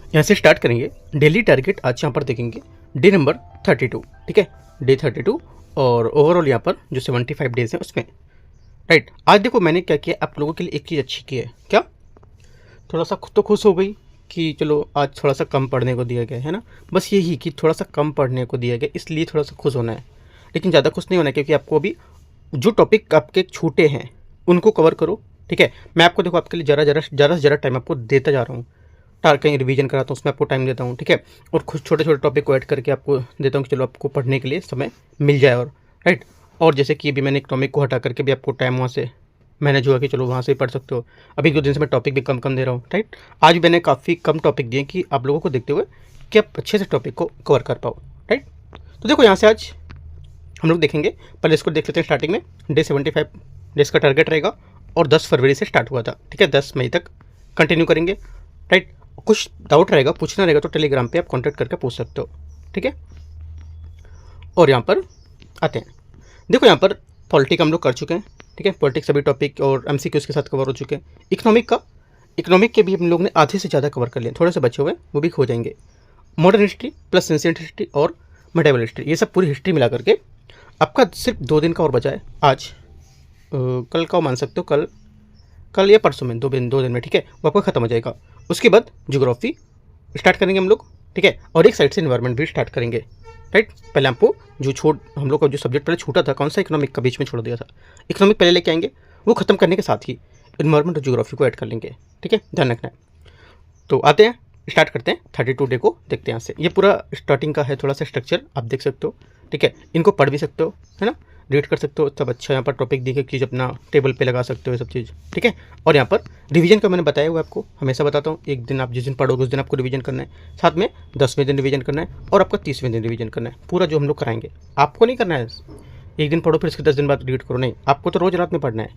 यहाँ से स्टार्ट करेंगे। डेली टारगेट आज यहाँ पर देखेंगे डे नंबर 32, ठीक है, डे 32 और ओवरऑल यहाँ पर जो 75 डेज हैं उसमें। राइट, आज देखो मैंने क्या किया आप लोगों के लिए, एक चीज़ अच्छी की है। क्या? थोड़ा सा खुद तो खुश हो गई कि चलो आज थोड़ा सा कम पढ़ने को दिया गया है ना, बस यही कि थोड़ा सा कम पढ़ने को दिया गया, इसलिए थोड़ा सा खुश होना है। लेकिन ज़्यादा खुश नहीं होना है, क्योंकि आपको अभी जो टॉपिक आपके छूटे हैं उनको कवर करो, ठीक है। मैं आपको देखो आपके लिए ज़रा से ज़रा टाइम आपको देता जा रहा हूँ। कहीं रिवीजन कराता हूँ उसमें आपको टाइम देता हूँ, ठीक है, और कुछ छोटे छोटे टॉपिक को ऐड करके आपको देता हूँ कि चलो आपको पढ़ने के लिए समय मिल जाए। और राइट, और जैसे कि अभी मैंने एक टॉपिक को हटा करके भी आपको टाइम वहाँ से मैनेज हुआ कि चलो वहाँ से भी पढ़ सकते हो। अभी 2 दिन से मैं टॉपिक भी कम कम दे रहा हूँ। राइट, आज भी मैंने काफ़ी कम टॉपिक दिए कि आप लोगों को देखते हुए कि आप अच्छे से टॉपिक को कवर कर पाओ। राइट, तो देखो यहाँ से आज हम लोग देखेंगे, पहले इसको देख लेते हैं। स्टार्टिंग में डे 75 डेज का टारगेट रहेगा और 10 फरवरी से स्टार्ट हुआ था, ठीक है, 10 मई तक कंटिन्यू करेंगे। राइट, कुछ डाउट रहेगा, पूछना रहेगा तो टेलीग्राम पे आप कांटेक्ट करके पूछ सकते हो, ठीक है। और यहाँ पर आते हैं, देखो यहाँ पर पॉलिटिक हम लोग कर चुके हैं, ठीक है, पॉलिटिक्स सभी टॉपिक और एमसीक्यूज के साथ कवर हो चुके हैं। इकोनॉमिक के भी हम लोग ने आधे से ज़्यादा कवर कर लिए, थोड़े से बचे हुए वो भी हो जाएंगे। Modern history plus ancient history और मेडिवल हिस्ट्री, ये सब पूरी हिस्ट्री मिला करके आपका सिर्फ 2 दिन का और बचा है। आज कल का मान सकते हो, कल या परसों में, 2 दिन में, ठीक है, वो आपका खत्म हो जाएगा। उसके बाद ज्योग्राफी स्टार्ट करेंगे हम लोग, ठीक है, और एक साइड से इन्वायरमेंट भी स्टार्ट करेंगे। राइट, पहले आपको हम लोग का जो सब्जेक्ट पहले छूटा था, कौन सा, इकोनॉमिक का बीच में छोड़ दिया था, इकोनॉमिक पहले लेके आएंगे, वो खत्म करने के साथ ही इन्वायरमेंट और ज्योग्राफी को ऐड कर लेंगे, ठीक है, ध्यान रखना है। तो आते हैं, स्टार्ट करते हैं 32 डे को, देखते हैं यहाँ से। ये पूरा स्टार्टिंग का है, थोड़ा सा स्ट्रक्चर आप देख सकते हो, ठीक है, इनको पढ़ भी सकते हो, है ना, रीड कर सकते हो, सब अच्छा। यहाँ पर टॉपिक दिखे चीज़ अपना टेबल पे लगा सकते हो, ये सब चीज़, ठीक है। और यहाँ पर रिवीजन का मैंने बताया हुआ आपको, हमेशा बताता हूँ, एक दिन आप जिस दिन पढ़ोगे उस दिन आपको रिवीजन करना है, साथ में 10वें दिन रिवीजन करना है और आपका 30वें दिन रिवीजन करना है। पूरा जो हम लोग कराएंगे आपको नहीं करना है एक दिन पढ़ो फिर इसके 10 दिन बाद रीड करो, नहीं, आपको तो रोज़ रात में पढ़ना है।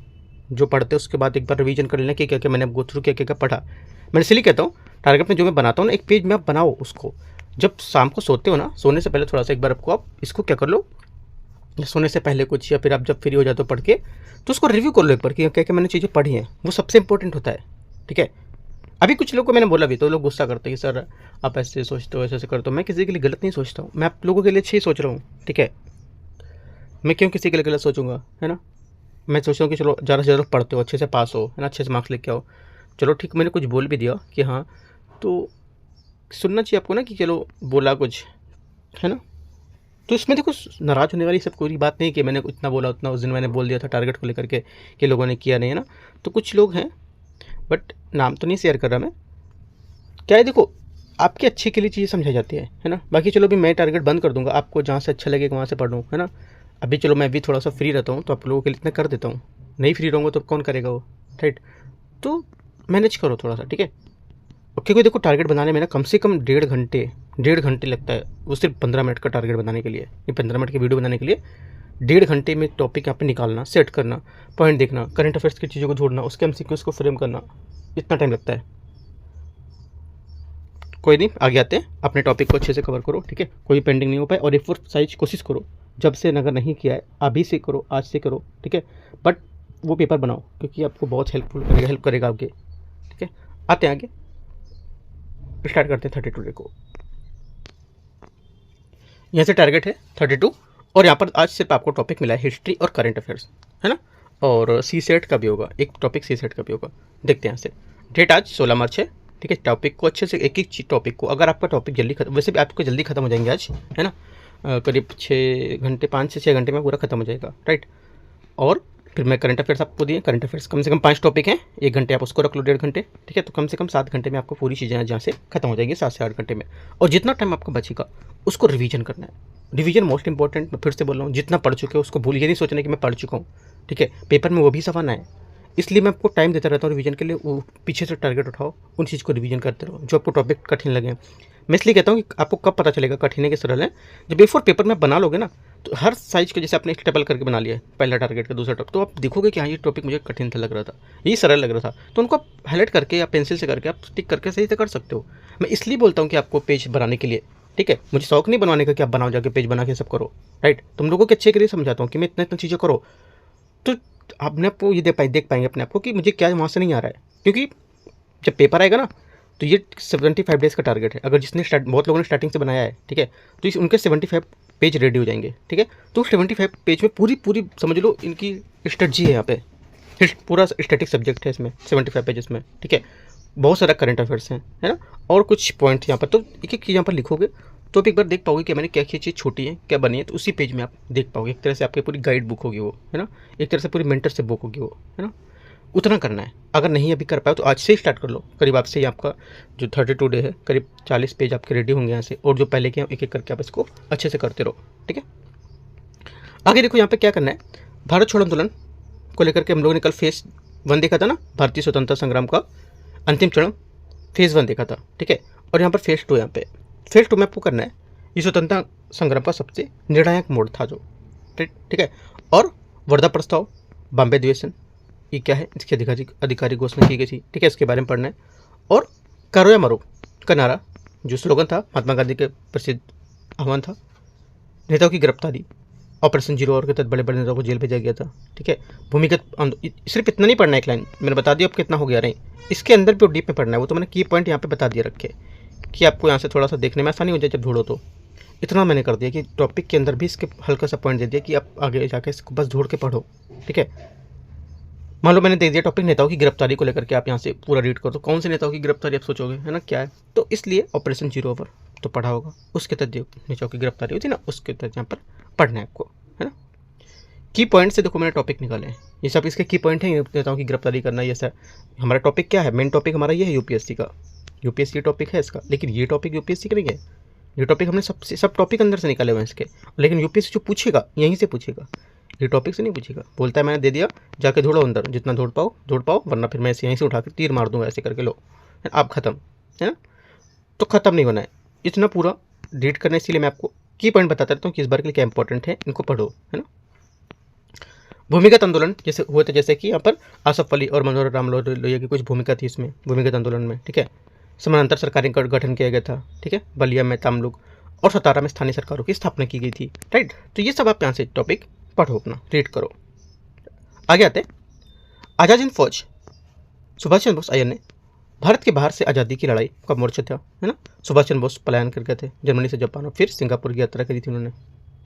जो पढ़ते हैं उसके बाद एक बार रिवीजन कर लेना कि क्या क्या मैंने गो थ्रू क्या क्या पढ़ा। मैं इसलिए कहता हूँ टारगेट में जो मैं बनाता हूँ ना, एक पेज में आप बनाओ उसको, जब शाम को सोते हो ना, सोने से पहले थोड़ा सा एक बार आपको आप इसको क्या कर लो, सोने से पहले कुछ, या फिर आप जब फ्री हो जाते हो पढ़ के, तो उसको रिव्यू कर लो एक बार कि क्या क्या मैंने चीज़ें पढ़ी हैं, वो सबसे इंपॉर्टेंट होता है, ठीक है। अभी कुछ लोगों को मैंने बोला भी तो लोग गुस्सा करते हैं कि सर आप ऐसे सोचते हो, ऐसे करते हो। मैं किसी के लिए गलत नहीं सोचता हूँ, मैं आप लोगों के लिए अच्छे ही सोच रहा हूँ, ठीक है। मैं क्यों किसी के लिए गलत सोचूंगा, है ना। मैं सोचता हूँ कि चलो ज़्यादा से ज़्यादा पढ़ते हो, अच्छे से पास हो, है ना, अच्छे से मार्क्स लेके आओ। चलो ठीक, मैंने कुछ बोल भी दिया कि हाँ, तो सुनना चाहिए आपको ना कि चलो बोला कुछ, है ना। तो इसमें देखो नाराज़ होने वाली सब कोई बात नहीं कि मैंने इतना बोला उतना उस दिन मैंने बोल दिया था टारगेट को लेकर के कि लोगों ने किया नहीं, है ना। तो कुछ लोग हैं, बट नाम तो नहीं शेयर कर रहा मैं, क्या है, देखो आपके अच्छे के लिए चीज़ें समझाई जाती है ना। बाकी चलो अभी मैं टारगेट बंद कर दूंगा, आपको जहाँ से अच्छा लगेगा वहाँ से पढ़ लूँ, है ना। अभी चलो मैं भी थोड़ा सा फ्री रहता हूँ तो आप लोगों के लिए इतना कर देता हूँ, नहीं फ्री रहूँगा तो कौन करेगा वो। राइट, तो मैनेज करो थोड़ा सा, ठीक है। क्योंकि देखो टारगेट बनाने में ना कम से कम 1.5 घंटे लगता है, वो सिर्फ 15 मिनट का टारगेट बनाने के लिए, ये 15 मिनट की वीडियो बनाने के लिए 1.5 घंटे में टॉपिक यहाँ पे निकालना, सेट करना, पॉइंट देखना, करंट अफेयर्स की चीज़ों को जोड़ना, उसके एमसीक्यूज़ को फ्रेम करना, इतना टाइम लगता है। कोई नहीं, आगे आते हैं, अपने टॉपिक को अच्छे से कवर करो, ठीक है, कोई पेंडिंग नहीं हो पाए। और A4 साइज कोशिश करो, जब से अगर नहीं किया है अभी से करो, आज से करो, ठीक है, बट वो पेपर बनाओ क्योंकि आपको बहुत हेल्प करेगा आगे, ठीक है। आते हैं आगे, स्टार्ट करते हैं 32 डे को। यहाँ से टारगेट है 32 और यहाँ पर आज सिर्फ आपको टॉपिक मिला है हिस्ट्री और करंट अफेयर्स, है ना, और सी सेट का भी होगा, एक टॉपिक सी सेट का भी होगा। देखते हैं यहाँ से, डेट आज 16 मार्च है, ठीक है। टॉपिक को अच्छे से एक एक टॉपिक को, अगर आपका टॉपिक जल्दी खत्म, वैसे भी आपको जल्दी खत्म हो जाएंगे आज, है ना, करीब 6 घंटे, 5 से 6 घंटे में पूरा खत्म हो जाएगा। राइट, और फिर मैं करंट अफेयर्स आपको दिए, करंट अफेयर्स कम से कम 5 टॉपिक हैं, 1 घंटे आप उसको रख लो, 1.5 घंटे, ठीक है, तो कम से कम 7 घंटे में आपको पूरी चीज़ें जहाँ से खत्म हो जाएंगी, 7 से 8 घंटे में। और जितना टाइम आपको बचेगा उसको रिवीजन करना है, रिवीजन मोस्ट इंपॉर्टेंट। मैं फिर से बोल रहा हूँ, जितना पढ़ चुके हो उसको भूल, ये नहीं सोचना कि मैं पढ़ चुका हूँ, ठीक है, पेपर में वो भी सवाल आए, इसलिए मैं आपको टाइम देता रहता हूँ रिवीजन के लिए। वो पीछे से टारगेट उठाओ, उन चीज़ को रिवीजन करते रहो जो आपको टॉपिक कठिन लगे। मैं इसलिए कहता हूँ कि आपको कब पता चलेगा कठिन है कि सरल है, जब बिफोर पेपर में बना लोगे ना, तो हर साइज के जैसे आपने स्टेबल करके बना लिया है, पहला टारगेट का दूसरा टॉपिक, तो आप देखोगे कि हाँ ये टॉपिक मुझे कठिन था, लग रहा था, ये सरल लग रहा था, तो उनको आप हाईलाइट करके या पेंसिल से करके आप टिक करके सही से कर सकते हो। मैं इसलिए बोलता हूँ कि आपको पेज बनाने के लिए, ठीक है, मुझे शौक नहीं बनवाने का कि आप बनाओ जाके पेज बना के सब करो। राइट, तुम लोगों के अच्छे के लिए समझाता हूँ कि मैं इतना इतना चीज़ें करो, तो अपने आपको ये देख पाएंगे अपने आप को कि मुझे क्या वहाँ से नहीं आ रहा है। क्योंकि जब पेपर आएगा ना, तो ये 75 डेज़ का टारगेट है। अगर जिसने बहुत लोगों ने स्टार्टिंग से बनाया है, ठीक है, तो इस उनके 75 पेज रेडी हो जाएंगे, ठीक है। तो 75 पेज में पूरी समझ लो इनकी स्ट्रेटजी है यहाँ पे, पूरा स्टैटिक सब्जेक्ट है इसमें 75 पेजेस में, ठीक है। बहुत सारा करंट अफेयर्स हैं, है ना, और कुछ पॉइंट्स यहाँ पर। तो एक एक चीज़ यहाँ पर लिखोगे तो आप एक बार देख पाओगे कि मैंने क्या क्या चीज़ छोटी है, क्या बनी है, तो उसी पेज में आप देख पाओगे। एक तरह से आपकी पूरी गाइड बुक होगी वो, है ना, एक तरह से पूरी मेंटर से बुक होगी वो, है ना। उतना करना है। अगर नहीं अभी कर पाए तो आज से ही स्टार्ट कर लो। करीब आपसे ही आपका जो 32 डे है, करीब 40 पेज आपके रेडी होंगे यहाँ से, और जो पहले के एक एक करके आप इसको अच्छे से करते रहो, ठीक है। आगे देखो यहाँ पे क्या करना है। भारत छोड़ो आंदोलन को लेकर के हम लोगों ने कल फेज 1 देखा था ना, भारतीय स्वतंत्रता संग्राम का अंतिम चरण फेज 1 देखा था, ठीक है। और यहाँ पर फेज 2, यहाँ पे फेज 2 में आपको करना है ये स्वतंत्रता संग्राम का सबसे निर्णायक मोड़ था जो, ठीक है। और वर्धा प्रस्ताव, बॉम्बे अधिवेशन, ये क्या है, इसकी अधिकारी घोषणा की गई थी, ठीक है, इसके बारे में पढ़ना है। और करो या मरो का नारा जो स्लोगन था, महात्मा गांधी के प्रसिद्ध आह्वान था। नेताओं की गिरफ्तारी, ऑपरेशन जीरो आवर के तहत बड़े बड़े नेताओं को जेल भेजा गया था, ठीक है। भूमिगत सिर्फ इतना नहीं पढ़ना है, एक लाइन मैंने बता दिया अब कितना हो गया, नहीं इसके अंदर भी डीप में पढ़ना है। वो तो मैंने की पॉइंट यहाँ पे बता दिया रखे कि आपको यहाँ से थोड़ा सा देखने में आसानी हो जाए जब ढूंढो। तो इतना मैंने कर दिया कि टॉपिक के अंदर भी इसके हल्का सा पॉइंट दे दिया कि आप आगे जाके इसको बस ढूंढ के पढ़ो, ठीक है। मान लो मैंने दे दिया टॉपिक नेताओं की गिरफ्तारी को लेकर के, आप यहाँ से पूरा रीड करो। तो कौन से नेताओं की गिरफ्तारी आप सोचोगे, है ना, क्या है, तो इसलिए ऑपरेशन जीरो ओवर तो पढ़ा होगा, उसके तहत जो नेताओं की गिरफ्तारी हुई थी ना, उसके तहत यहाँ पर पढ़ना है आपको, है ना। की पॉइंट से देखो मैंने टॉपिक निकाले हैं, ये सब इसके की पॉइंट है। नेताओं की गिरफ्तारी करना, ये सर हमारा टॉपिक क्या है, मेन टॉपिक हमारा ये है यूपीएससी का, यूपीएससी टॉपिक है इसका। लेकिन ये टॉपिक यूपीएससी का नहीं है, ये टॉपिक हमने सब टॉपिक अंदर से निकाले हुए हैं इसके। लेकिन यूपीएससी जो पूछेगा यहीं से पूछेगा, ये टॉपिक से नहीं पूछेगा। बोलता है मैंने दे दिया, जाके ढूंढो अंदर, जितना ढूंढ पाओ, वरना फिर मैं यहीं से उठा के तीर मार दूंगा ऐसे करके, लो आप खत्म, है ना। तो खत्म नहीं होना है, इतना पूरा रीड करना है। इसीलिए मैं आपको की पॉइंट बताता रहता हूँ कि इस बार के लिए क्या इंपॉर्टेंट है, इनको पढ़ो, है ना। भूमिगत आंदोलन जैसे हुए थे, जैसे कि यहाँ पर आसफ अली और मनोहर राम लोहिया की कुछ भूमिका थी इसमें, भूमिगत आंदोलन में, ठीक है। समानांतर सरकारी का गठन किया गया था, ठीक है। बलिया में तामलुक और सतारा में स्थानीय सरकारों की स्थापना की गई थी, राइट। तो ये सब आप यहाँ से टॉपिक पढ़ो, अपना रीड करो। आगे आते आज़ाद हिंद फौज, सुभाष चंद्र बोस आयर ने भारत के बाहर से आज़ादी की लड़ाई का मोर्चा था, है ना। सुभाष चंद्र बोस पलायन कर गए थे जर्मनी से जापान, और फिर सिंगापुर की यात्रा करी थी उन्होंने,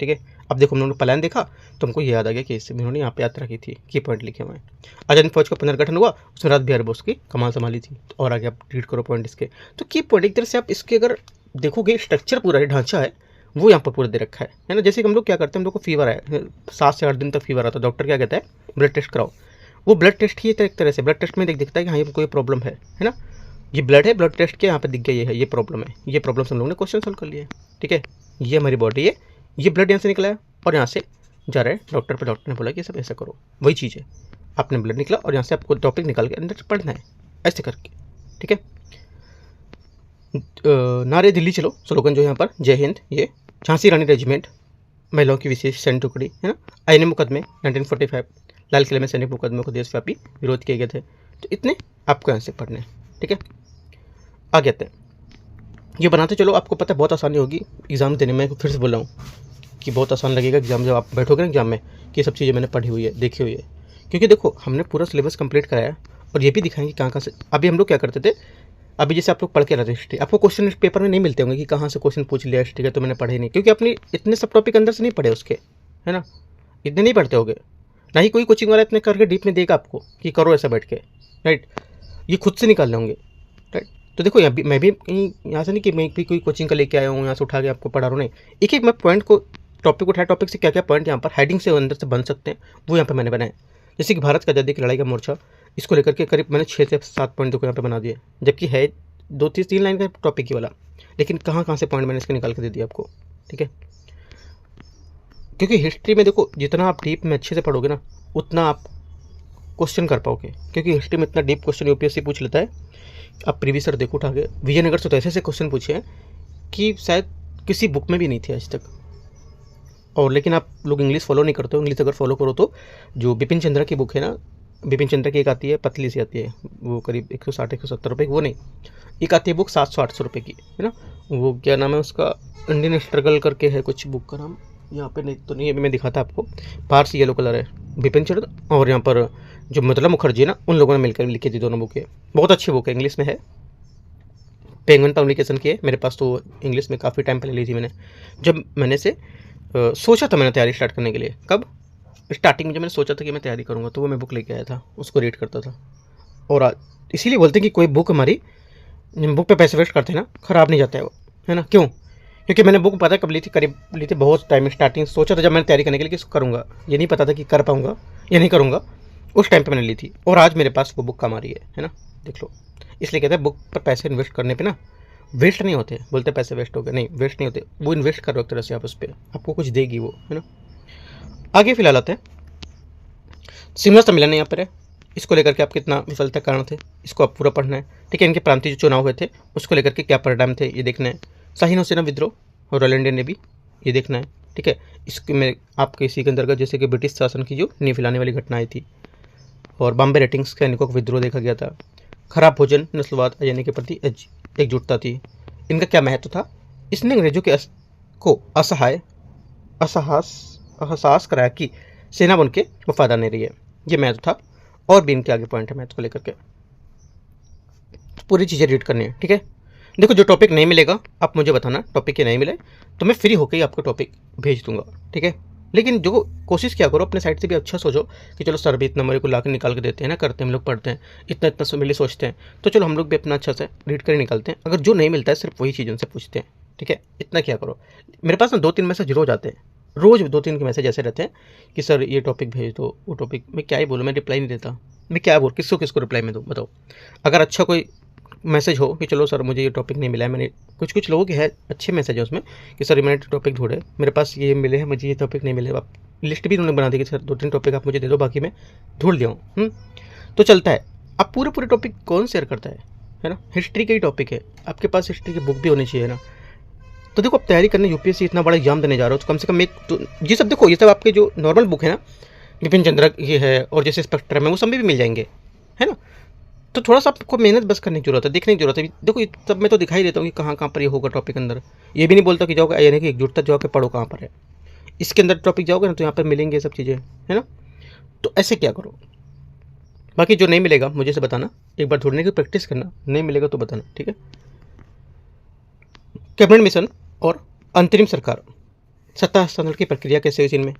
ठीक है। अब देखो हम लोगों ने पलायन देखा तो हमको ये याद आ गया कि इससे उन्होंने यहाँ पे यात्रा की थी, की पॉइंट लिखे हुए हैं। आज़ाद हिंद फौज का पुनर्गठन हुआ, उसमें राज बिहारी बोस की कमान संभाली थी। तो और आगे आप रीड करो पॉइंट इसके। तो की पॉइंट एक तरह से आप इसके अगर देखोगे स्ट्रक्चर पूरा है, ढांचा है वो यहाँ पर पूरा दे रखा है ना। जैसे कि हम लोग क्या करते हैं, हम लोग को फीवर है, 7 से 8 दिन तक फीवर आता है, डॉक्टर क्या कहता है ब्लड टेस्ट कराओ। वो ब्लड टेस्ट ही एक तरह से ब्लड टेस्ट में दिखता है कि हाँ ये कोई प्रॉब्लम है ना। ये ब्लड है, ब्लड टेस्ट के यहाँ पे दिख गया, ये है, ये प्रॉब्लम है, ये प्रॉब्लम हम लोगों ने क्वेश्चन सॉल्व कर लिया है, ठीक है। ये हमारी बॉडी है, ये ब्लड यहाँ से निकला है और यहाँ से जा रहा है डॉक्टर पे, डॉक्टर ने बोला कि सब ऐसा करो, वही चीज़ है। आपने ब्लड निकला और यहाँ से आपको टॉपिक निकाल के अंदर पढ़ना है ऐसे करके, ठीक है। नारे दिल्ली चलो स्लोगन जो यहाँ पर जय हिंद, ये झांसी रानी रेजिमेंट, महिलाओं की विशेष सैन्य टुकड़ी, है ना। आईएनए मुकदमे 1945, लाल किले में सैनिक मुकदमे को देशव्यापी विरोध किए गए थे। तो इतने आपको यहाँ से पढ़ने हैं, ठीक है। आगे आते हैं, ये बनाते चलो, आपको पता है बहुत आसानी होगी एग्जाम देने में। फिर से बोल रहा हूँ कि बहुत आसान लगेगा एग्जाम, जब आप बैठोगे ना एग्जाम में कि ये सब चीज़ें मैंने पढ़ी हुई है, देखी हुई है। क्योंकि देखो हमने पूरा सिलेबस कंप्लीट कराया और ये भी दिखाएंगे कहाँ से। अभी हम लोग क्या करते थे, अभी जैसे आप लोग पढ़ के रहते हिस्ट्री, आपको क्वेश्चन पेपर में नहीं मिलते होंगे कि कहाँ से क्वेश्चन पूछ लिया हिस्ट्री का, तो मैंने पढ़े नहीं, क्योंकि अपने इतने सब टॉपिक अंदर से नहीं पढ़े उसके, है ना। इतने नहीं पढ़ते होगे, ना ही कोई कोचिंग वाला इतने करके डीप में देगा आपको कि करो ऐसा बैठ के, राइट। ये खुद से निकालने होंगे, राइट। तो देखो यहाँ भी मैं भी कहीं यहाँ से नहीं कि मैं भी कोई कोचिंग का लेके आया हूँ यहाँ से उठा के आपको पढ़ा रहा हूँ, नहीं। एक एक मैं पॉइंट को टॉपिक उठाया, टॉपिक से क्या क्या पॉइंट यहाँ पर हेडिंग से अंदर से बन सकते हैं वो यहाँ पर मैंने बनाए। जैसे कि भारत की आज़ादी की लड़ाई का मोर्चा, इसको लेकर के करीब मैंने 6 से 7 पॉइंट देखो यहाँ पे बना दिए, जबकि है 2-3 लाइन का टॉपिक ही वाला, लेकिन कहाँ से पॉइंट मैंने इसके निकाल के दे दिया आपको, ठीक है। क्योंकि हिस्ट्री में देखो जितना आप डीप में अच्छे से पढ़ोगे ना उतना आप क्वेश्चन कर पाओगे, क्योंकि हिस्ट्री में इतना डीप क्वेश्चन यूपीएससी पूछ लेता है। आप प्रीवियस ईयर देखो उठा के, विजयनगर से तो ऐसे क्वेश्चन पूछे हैं कि शायद किसी बुक में भी नहीं थे आज तक। और लेकिन आप लोग इंग्लिश फॉलो नहीं करते हो। इंग्लिश अगर फॉलो करो तो जो बिपिन चंद्रा की बुक है ना, बिपिन चंद्रा की एक आती है पतली सी आती है, वो करीब 160-170 रुपये की, वो नहीं, एक आती है बुक 700-800 रुपये की, है ना। वो क्या नाम है उसका, इंडियन स्ट्रगल करके है कुछ बुक का नाम, यहाँ पे नहीं तो नहीं, अभी मैं दिखाता आपको। बाहर से येलो कलर है, बिपिन चंद्र और यहाँ पर जो मतलब मुखर्जी ना, उन लोगों ने मिलकर लिखी थी दोनों बुकें। बहुत अच्छी बुक है, इंग्लिश में है, पेंगुइन पब्लिकेशन की है मेरे पास, तो इंग्लिश में काफ़ी टाइम पहले ली थी मैंने, जब मैंने से सोचा था मैंने तैयारी स्टार्ट करने के लिए। कब? स्टार्टिंग में जब मैंने सोचा था कि मैं तैयारी करूँगा, तो वो मैं बुक लेके आया था, उसको रीड करता था। और आज इसीलिए बोलते हैं कि कोई बुक हमारी, बुक पे पैसे वेस्ट करते हैं ना, ख़राब नहीं जाता है वो, है ना? क्यों? क्योंकि मैंने बुक पता है कब ली थी, करीब ली थी बहुत टाइम स्टार्टिंग, सोचा था जब मैंने तैयारी करने के लिए कि इसको करूँगा, ये नहीं पता था कि कर पाऊँगा या नहीं करूँगा, उस टाइम पे मैंने ली थी। और आज मेरे पास वो बुक काम आ रही है ना, देख लो। इसलिए कहते हैं बुक पर पैसे इन्वेस्ट करने पे ना वेस्ट नहीं होते। बोलते पैसे वेस्ट हो गए, नहीं वेस्ट नहीं होते, वो इन्वेस्ट कर रहे हो एक तरह से आप उस पर, आपको कुछ देगी वो, है ना। आगे फिलहाल आते हैं, शिमला सम्मेलन यहाँ पर है, इसको लेकर के आप कितना विफलता कारण थे, इसको आप पूरा पढ़ना है, ठीक है। इनके प्रांतीय जो चुनाव हुए थे उसको लेकर के क्या परिणाम थे ये देखना है। शाही नौसेना विद्रोह और रॉयल इंडियन नेवी ये देखना है, ठीक है। इसके में आपके इसी के अंतर्गत जैसे कि ब्रिटिश शासन की जो नींव हिलाने वाली घटनाएं थी, और बॉम्बे रेटिंग्स का सैनिकों का विद्रोह देखा गया था। खराब भोजन, नस्लवाद, यानी के प्रति एकजुटता थी। इनका क्या महत्व था? इसने अंग्रेजों के को अहसास कराया कि सेना बन के वफादार नहीं रही है, ये महत्व था। और भी इनके आगे पॉइंट है मैथ को लेकर के, पूरी चीज़ें रीड करनी है, ठीक है। देखो, जो टॉपिक नहीं मिलेगा आप मुझे बताना, टॉपिक ये नहीं मिले तो मैं फ्री होकर ही आपको टॉपिक भेज दूंगा, ठीक है। लेकिन जो कोशिश क्या करो, अपने साइड से भी अच्छा सोचो कि चलो सर भी इतना मेरे को ला के निकाल के देते हैं ना, करते हैं हम लोग, पढ़ते हैं, इतना इतना सब मिले सोचते हैं, तो चलो हम लोग भी अपना अच्छा से रीड कर निकालते हैं। अगर जो नहीं मिलता है सिर्फ वही चीज़ उनसे पूछते हैं, ठीक है। इतना क्या करो, मेरे पास ना 2-3 मैसेज रोज आते हैं, रोज़ 2-3 के मैसेज ऐसे रहते हैं कि सर ये टॉपिक भेज दो, वो टॉपिक, मैं क्या ही बोलूँ, मैं रिप्लाई नहीं देता, मैं क्या बोल, किसको रिप्लाई में दूँ, बताओ। अगर अच्छा कोई मैसेज हो कि चलो सर मुझे ये टॉपिक नहीं मिला है, मैंने कुछ लोगों के है अच्छे मैसेज है उसमें कि सर मैंने टॉपिक ढूंढे, मेरे पास ये मिले हैं, मुझे ये टॉपिक नहीं मिले, आप लिस्ट भी उन्होंने बना दी कि सर 2-3 टॉपिक आप मुझे दे दो, बाकी मैं ढूंढ लिया हूँ, तो चलता है। अब पूरे टॉपिक कौन शेयर करता है ना। हिस्ट्री का ही टॉपिक है, आपके पास हिस्ट्री की बुक भी होनी चाहिए ना। तो देखो, आप तैयारी करने यूपीएससी इतना बड़ा एग्जाम देने जा रहे हो, तो कम से कम एक तो ये सब देखो, ये सब आपके जो नॉर्मल बुक है ना, बिपिन चंद्र ये है और जैसे स्पेक्ट्रम है, वो सब में भी मिल जाएंगे, है ना। तो थोड़ा सा आपको मेहनत बस करने की जरूरत है, देखने की जरूरत है। देखो ये सब मैं तो दिखाई देता हूँ कि कहाँ कहाँ पर ये होगा टॉपिक अंदर, ये भी नहीं बोलता कि जाओगे यानी कि एकजुटता जाओ के पढ़ो कहाँ पर है, इसके अंदर टॉपिक जाओगे ना तो यहाँ पर मिलेंगे सब चीज़ें, है ना। तो ऐसे क्या करो, बाकी जो नहीं मिलेगा मुझे से बताना, एक बार ढूंढने की प्रैक्टिस करना, नहीं मिलेगा तो बताना, ठीक है। कैबिनेट मिशन और अंतरिम सरकार, सत्ता हस्तांतरण की प्रक्रिया कैसे हुई इनमें।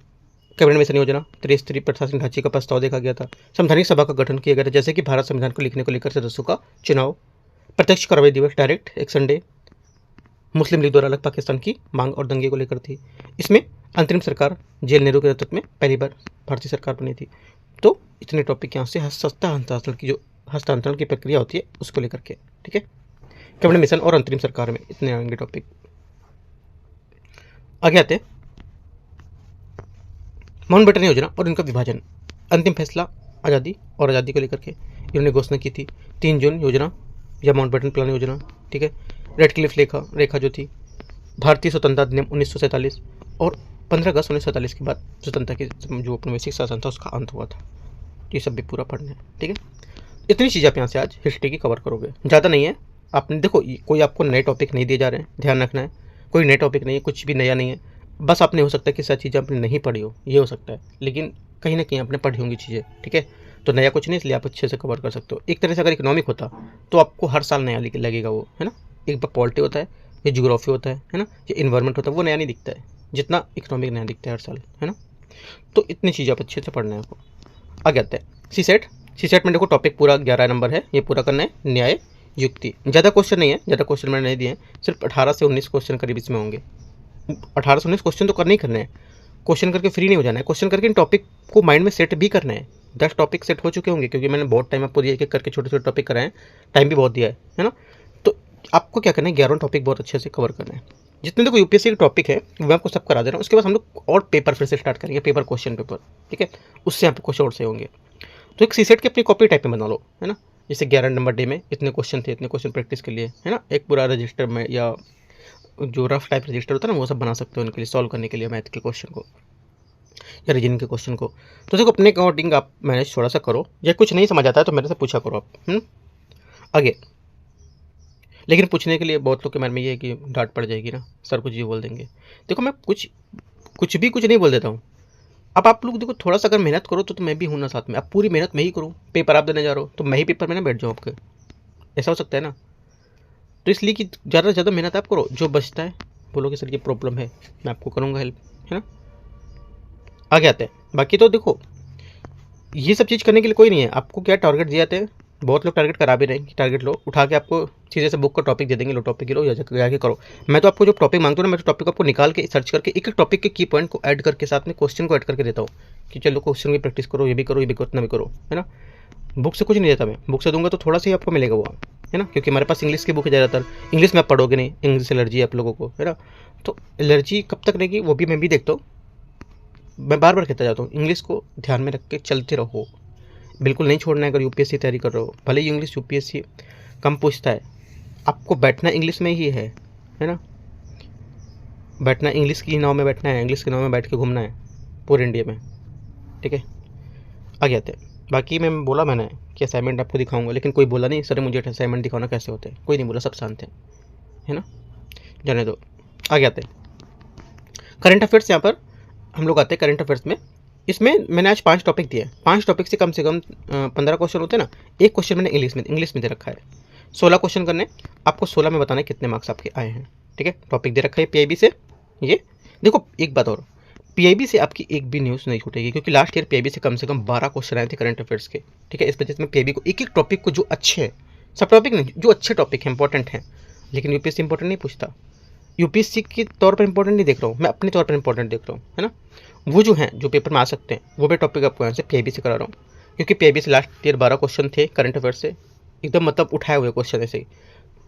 कैबिनेट मिशन योजना, त्रिस्तरीय प्रशासन ढांचे का प्रस्ताव देखा गया था, संवैधानिक सभा का गठन किया गया था, जैसे कि भारत संविधान को लिखने को लेकर सदस्यों का चुनाव, प्रत्यक्ष कार्रवाई दिवस, डायरेक्ट एक्शन डे, मुस्लिम लीग द्वारा अलग पाकिस्तान की मांग और दंगे को लेकर थी। इसमें अंतरिम सरकार जेल नेहरू के नेतृत्व में पहली बार भारतीय सरकार बनी थी। तो इतने टॉपिक यहाँ से सत्ता हस्तांतरण की जो हस्तांतरण की प्रक्रिया होती है उसको लेकर के, ठीक है। कैबिनेट मिशन और अंतरिम सरकार में इतने आएंगे टॉपिक। आगे आते हैं, माउंटबेटन योजना और इनका विभाजन, अंतिम फैसला आज़ादी और आज़ादी को लेकर के इन्होंने घोषणा की थी। 3 जून योजना या माउंटबेटन प्लान योजना, ठीक है। रेडक्लिफ रेखा जो थी, भारतीय स्वतंत्रता अधिनियम 1947 और 15 अगस्त 1947 के बाद स्वतंत्रता की जो औपनिवेशिक शासन था उसका अंत हुआ था। ये सब भी पूरा पढ़ना है, ठीक है। इतनी चीज़ें आप यहाँ से आज हिस्ट्री की कवर करोगे, ज़्यादा नहीं है। आपने देखो, कोई आपको नए टॉपिक नहीं दिए जा रहे हैं, ध्यान रखना है, कोई नए टॉपिक नहीं है, कुछ भी नया नहीं है। बस आपने हो सकता है कि सारी चीज़ें आपने नहीं पढ़ी हो, ये हो सकता है, लेकिन कहीं ना कहीं आपने पढ़ी होंगी चीज़ें, ठीक है। तो नया कुछ नहीं, इसलिए आप अच्छे से कवर कर सकते हो। एक तरह से अगर इकोनॉमिक होता तो आपको हर साल नया लगेगा वो, है ना। एक बार पॉलिटी होता है, ये जियोग्राफी होता है ना, ये इन्वायरमेंट होता है, वो नया नहीं दिखता है जितना इकोनॉमिक नया दिखता है हर साल, है ना। तो इतनी चीज़ें आप अच्छे से पढ़ना है आपको। आगे आता है सी सेट में देखो टॉपिक पूरा 11 नंबर है, ये पूरा करना है। न्याय युक्ति, ज़्यादा क्वेश्चन नहीं है, ज़्यादा क्वेश्चन मैंने नहीं दिए हैं, सिर्फ 18 से 19 क्वेश्चन करीब इसमें होंगे। 18 से 19 क्वेश्चन तो करने ही करने हैं, क्वेश्चन करके फ्री नहीं हो जाना है, क्वेश्चन करके इन टॉपिक को माइंड में सेट भी करना है। 10 टॉपिक सेट हो चुके होंगे क्योंकि मैंने बहुत टाइम आपको दिया, एक करके छोटे छोटे टॉपिक कराए हैं, टाइम भी बहुत दिया है ना। तो आपको क्या करना है, 11 टॉपिक बहुत अच्छे से कवर करना है। जितने देखो यूपीएससी के टॉपिक है मैं आपको सब करा दे रहा हूँ। उसके बाद हम लोग और पेपर फिर से स्टार्ट करेंगे, पेपर क्वेश्चन पेपर, ठीक है। उससे यहाँ पे क्वेश्चन और से होंगे। तो एक सीसेट की अपनी कॉपी टाइप में बना लो, है ना। जैसे 11 नंबर डे में इतने क्वेश्चन थे, इतने क्वेश्चन प्रैक्टिस के लिए, है ना। एक पूरा रजिस्टर में या जो रफ टाइप रजिस्टर होता है ना, वो सब बना सकते हो इनके लिए, सॉल्व करने के लिए मैथ के क्वेश्चन को या रीजनिंग के क्वेश्चन को। तो देखो अपने अकॉर्डिंग आप मैनेज थोड़ा सा करो, या कुछ नहीं समझ आता है तो मेरे से पूछा करो आप। आगे लेकिन पूछने के लिए बहुत लोग के मन में ये है कि डांट पड़ जाएगी ना, सर कुछ ये बोल देंगे। देखो मैं कुछ नहीं बोल देता हूँ। अब आप लोग देखो थोड़ा सा अगर मेहनत करो तो मैं भी हूँ ना साथ में। अब पूरी मेहनत मैं ही करूँ, पेपर आप देने जा रहे हो तो मैं ही पेपर में ना बैठ जाऊँ आपके, ऐसा हो सकता है ना। तो इसलिए कि ज़्यादा से ज़्यादा मेहनत आप करो, जो बचता है बोलोगे सर ये प्रॉब्लम है, मैं आपको करूँगा हेल्प, है ना। आगे आते हैं। बाकी तो देखो ये सब चीज़ करने के लिए कोई नहीं है, आपको क्या टारगेट दिए जाते हैं, बहुत लोग टारगेट करा भी रहे हैं कि टारगेट लो, उठा के आपको सीधे से बुक का टॉपिक दे देंगे, लो टॉपिक लो या जाके करो। मैं तो आपको जो टॉपिक मांगता हूँ ना, मैं तो टॉपिक आपको निकाल के सर्च करके एक एक टॉपिक के की पॉइंट को ऐड करके साथ में क्वेश्चन को ऐड करके देता हूँ कि चलो क्वेश्चन की प्रैक्टिस करो, ये भी करो, ये भी करो, इतना भी करो, है ना। बुक से कुछ नहीं देता मैं, बुक से दूंगा तो थोड़ा सा ही आपको मिलेगा वो, है ना, क्योंकि हमारे पास इंग्लिश की बुक है ज़्यादातर, इंग्लिश में आप पढ़ोगे नहीं, इंग्लिश एलर्जी है आप लोगों को, है ना। तो एलर्जी कब तक रहेगी वो भी मैं भी देखता हूँ, मैं बार बार कहता जाता हूँ, इंग्लिश को ध्यान में रख के चलते रहो, बिल्कुल नहीं छोड़ना है। अगर यूपीएससी तैयारी कर रहे हो, भले ही इंग्लिश यूपीएससी कम पूछता है, आपको बैठना इंग्लिश में ही है ना, बैठना इंग्लिश की नाव में बैठना है, इंग्लिश की नाव में बैठ के घूमना है पूरे इंडिया में, ठीक है। आगे आते हैं। बाकी मैं बोला मैंने कि असाइनमेंट आपको दिखाऊंगा, लेकिन कोई बोला नहीं सर मुझे असाइनमेंट दिखाना कैसे होते हैं, कोई नहीं बोला, सब शांत है ना, जाने दो। आगे आते हैं करंट अफेयर्स। यहाँ पर हम लोग आते हैं करंट अफेयर्स में। इसमें मैंने आज 5 टॉपिक दिए, 5 टॉपिक से कम 15 क्वेश्चन होते हैं ना। एक क्वेश्चन मैंने इंग्लिश में दे रखा है, 16 क्वेश्चन करने, आपको 16 में बताना है कितने मार्क्स आपके आए हैं, ठीक है। टॉपिक दे रखा है पीआईबी से। ये देखो एक बात और, पीआईबी से आपकी एक भी न्यूज़ नहीं छूटेगी, क्योंकि लास्ट ईयर पीआईबी से कम 12 क्वेश्चन आए थे करंट अफेयर्स के, ठीक है। इस वजह से मैं पीआईबी को एक एक टॉपिक को, जो अच्छे हैं, सब टॉपिक नहीं, जो अच्छे टॉपिक हैं इंपॉर्टेंट हैं, लेकिन यूपीएससी इंपॉर्टेंट नहीं पूछता, यूपीएससी के तौर पर इंपॉर्टेंट नहीं देख रहा हूँ मैं, अपने तौर पर इंपॉर्टेंट देख रहा हूँ, है ना। वो जो हैं जो पेपर में आ सकते हैं, वो भी टॉपिक आपको यहाँ से पीआईबी से करा रहा हूँ, क्योंकि पीआईबी से लास्ट ईयर 12 क्वेश्चन थे करंट अफेयर से, एकदम मतलब उठाए हुए क्वेश्चन ऐसे ही।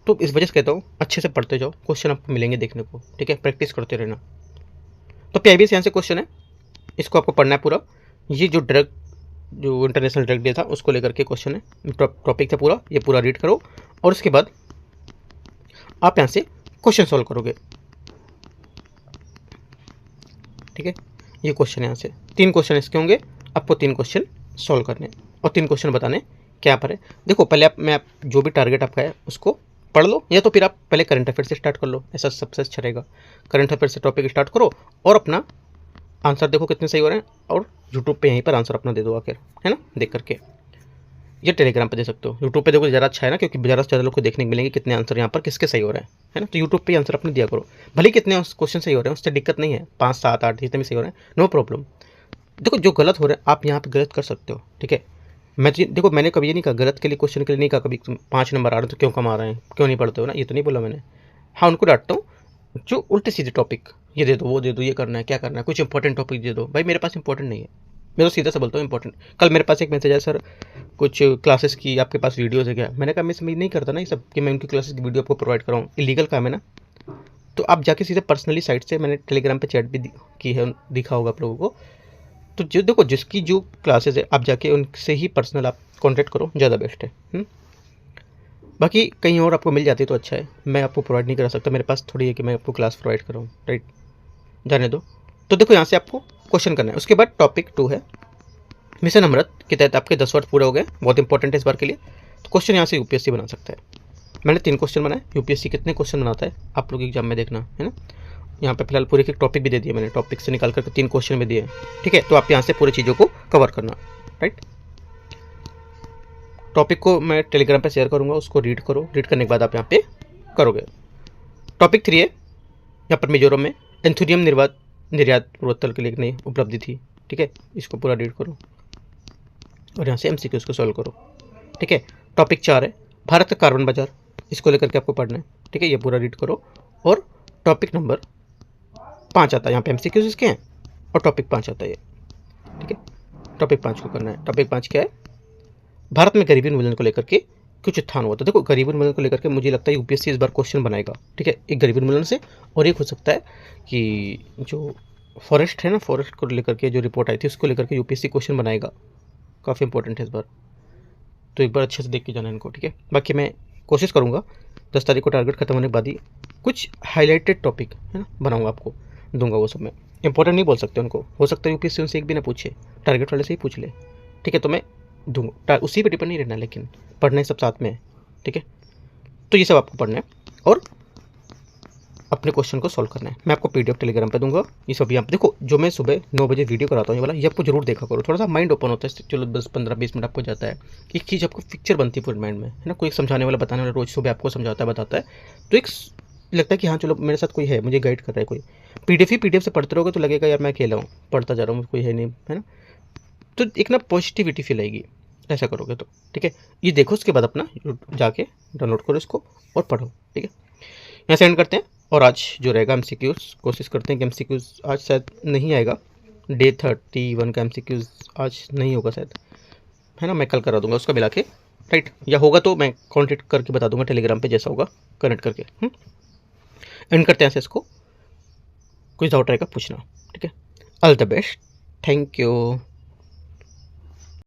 तो इस वजह से कहता हूँ अच्छे से पढ़ते जाओ, क्वेश्चन आपको मिलेंगे देखने को, ठीक है, प्रैक्टिस करते रहना। तो पीआईबी से यहाँ से क्वेश्चन है, इसको आपको पढ़ना है पूरा। ये जो इंटरनेशनल ड्रग डे था उसको लेकर के क्वेश्चन है, टॉपिक था पूरा, ये पूरा रीड करो और उसके बाद आप यहाँ से क्वेश्चन सॉल्व करोगे, ठीक है। ये क्वेश्चन यहाँ से 3 क्वेश्चन इसके होंगे, आपको 3 क्वेश्चन सॉल्व करने और 3 क्वेश्चन बताने क्या पर है। देखो पहले आप जो भी टारगेट आपका है उसको पढ़ लो, या तो फिर आप पहले करंट अफेयर से स्टार्ट कर लो, ऐसा सबसे अच्छा रहेगा। करंट अफेयर से टॉपिक स्टार्ट करो और अपना आंसर देखो कितने सही हो रहे हैं, और यूट्यूब पे यहीं पर आंसर अपना दे दो आखिर, है ना, देख करके। ये टेलीग्राम पे दे सकते हो, यूट्यूब पे देखो ज़्यादा अच्छा है ना, क्योंकि ज़्यादा से ज़्यादा लोग को देखने को मिलेंगे कितने आंसर यहाँ पर किसके सही हो रहे हैं, है ना। तो यूट्यूब पे आंसर अपने दिया करो, भले कितने क्वेश्चन सही हो रहे हैं उससे दिक्कत नहीं है, 5, 7, 8 जितने भी सही हो रहे हैं नो प्रॉब्लम। देखो जो गलत हो रहा है आप यहाँ पर गलत कर सकते हो, ठीक है। देखो मैंने कभी ये नहीं कहा गलत के लिए, क्वेश्चन के लिए नहीं कहा कभी 5 नंबर आ रहे हैं तो क्यों कमा रहे हैं, क्यों नहीं पढ़ते हो ना, ये तो नहीं बोला मैंने। हाँ उनको डांटता हूँ जो उल्टे सीधे टॉपिक, ये दे दो वो दे दो, ये करना है क्या करना है, कुछ इंपॉर्टेंट टॉपिक दे दो। भाई मेरे पास इंपॉर्टेंट नहीं है, मैं तो सीधा सा बोलता हूँ इंपॉर्टेंट। कल मेरे पास एक मैसेज है, सर कुछ क्लासेस की आपके पास वीडियोज़ है क्या, मैंने कहा मैं समझ नहीं करता ना ये सब कि मैं उनकी क्लासेस की वीडियो आपको प्रोवाइड कराऊँ, इलीगल काम है ना। तो आप जाके सीधे पर्सनली साइट से, मैंने टेलीग्राम पे चैट भी की है, दिखा होगा आप लोगों को। तो जो देखो जिसकी जो क्लासेस है आप जाके उनसे ही पर्सनल आप कॉन्टैक्ट करो, ज़्यादा बेस्ट है। बाकी कहीं और आपको मिल जाती है तो अच्छा है, मैं आपको प्रोवाइड नहीं करा सकता, मेरे पास थोड़ी है कि मैं आपको क्लास प्रोवाइड कराऊँ, राइट, जाने दो। तो देखो यहाँ से आपको क्वेश्चन करना है। उसके बाद टॉपिक 2 है मिशन अमृत के तहत आपके 10 वर्ष पूरे हो गए, बहुत इंपॉर्टेंट है इस बार के लिए। तो क्वेश्चन यहाँ से यूपीएससी बना सकता है। मैंने 3 क्वेश्चन बनाए, यूपीएससी कितने क्वेश्चन बनाता है आप लोग एग्जाम में देखना, है ना। यहाँ पे फिलहाल पूरे के टॉपिक भी दे दिए मैंने, टॉपिक से निकाल करके 3 क्वेश्चन भी दिए, ठीक है। तो आप यहाँ से पूरी चीज़ों को कवर करना, राइट। टॉपिक को मैं टेलीग्राम पे शेयर करूँगा, उसको रीड करो, रीड करने के बाद आप यहाँ पे करोगे। टॉपिक 3 है, यहाँ पर मिजोरम में एंथोरियम निर्यात पूर्वोत्तर के लिए एक नई उपलब्धि थी, ठीक है। इसको पूरा रीड करो और यहाँ से एमसीक्यूज को सॉल्व करो, ठीक है। टॉपिक 4 है भारत का कार्बन बाजार, इसको लेकर के आपको पढ़ना है, ठीक है। ये पूरा रीड करो और टॉपिक नंबर 5 आता है, यहाँ पे एमसीक्यूज इसके हैं और टॉपिक 5 आता है ये, ठीक है। टॉपिक 5 को करना है। टॉपिक 5 क्या है, भारत में गरीबी उन्मूलन को लेकर के कुछ उत्थान हुआ। तो देखो गरीबी उन्मूलन को लेकर के मुझे लगता है यूपीएससी इस बार क्वेश्चन बनाएगा, ठीक है। एक गरीबी उन्मूलन से, और एक हो सकता है कि जो फॉरेस्ट है ना, फॉरेस्ट को लेकर के जो रिपोर्ट आई थी उसको लेकर के यूपीएससी क्वेश्चन बनाएगा, काफ़ी इंपॉर्टेंट है इस बार। तो एक बार अच्छे से देख के जाना इनको, ठीक है। बाकी मैं कोशिश करूँगा 10 तारीख को टारगेट खत्म होने के बाद ही कुछ हाईलाइटेड टॉपिक है ना बनाऊँगा, आपको दूंगा। वो सब मैं इंपॉर्टेंट नहीं बोल सकते उनको, हो सकता है यूपीएससी उनसे एक भी ना पूछे, टारगेट वाले से ही पूछ ले, ठीक है। तो मैं दूंगा, उसी पे डिपेंड नहीं रहना, लेकिन पढ़ना है सब साथ में, ठीक है। तो ये सब आपको पढ़ना है और अपने क्वेश्चन को सॉल्व करना है। मैं आपको पीडीएफ टेलीग्राम पे दूंगा। ये सब यहाँ पे देखो, जो मैं सुबह 9 बजे वीडियो कराता हूँ ये वाला, ये आपको जरूर देखा करो। थोड़ा सा माइंड ओपन होता है, चलो 10-15-20 मिनट आपको जाता है, एक चीज़ आपको पिक्चर बनती है पूरे माइंड में, है ना। कोई समझाने वाला बताने वाला रोज सुबह आपको समझाता है बताता है, तो एक लगता है कि हाँ चलो मेरे साथ कोई है, मुझे गाइड कर रहा है कोई। पीडीएफ से पढ़ते रहोगे तो लगेगा यार मैं अकेला हूँ, पढ़ता जा रहा हूँ, कोई है नहीं, है ना। तो एक ना पॉजिटिविटी फील आएगी ऐसा करोगे तो, ठीक है। ये देखो, उसके बाद अपना जाके डाउनलोड करो इसको और पढ़ो, ठीक है। यहाँ से एंड करते हैं। और आज जो रहेगा एमसीक्यूज, कोशिश करते हैं कि एमसीक्यूज आज शायद नहीं आएगा, डे 31 का एमसीक्यूज आज नहीं होगा शायद, है ना। मैं कल करा दूंगा उसका मिला के, राइट। या होगा तो मैं कॉन्टेक्ट करके बता दूंगा टेलीग्राम पे, जैसा होगा कनेक्ट करके। एंड करते हैं ऐसे इसको, कुछ डाउट रहेगा पूछना, ठीक है। All the best, thank you.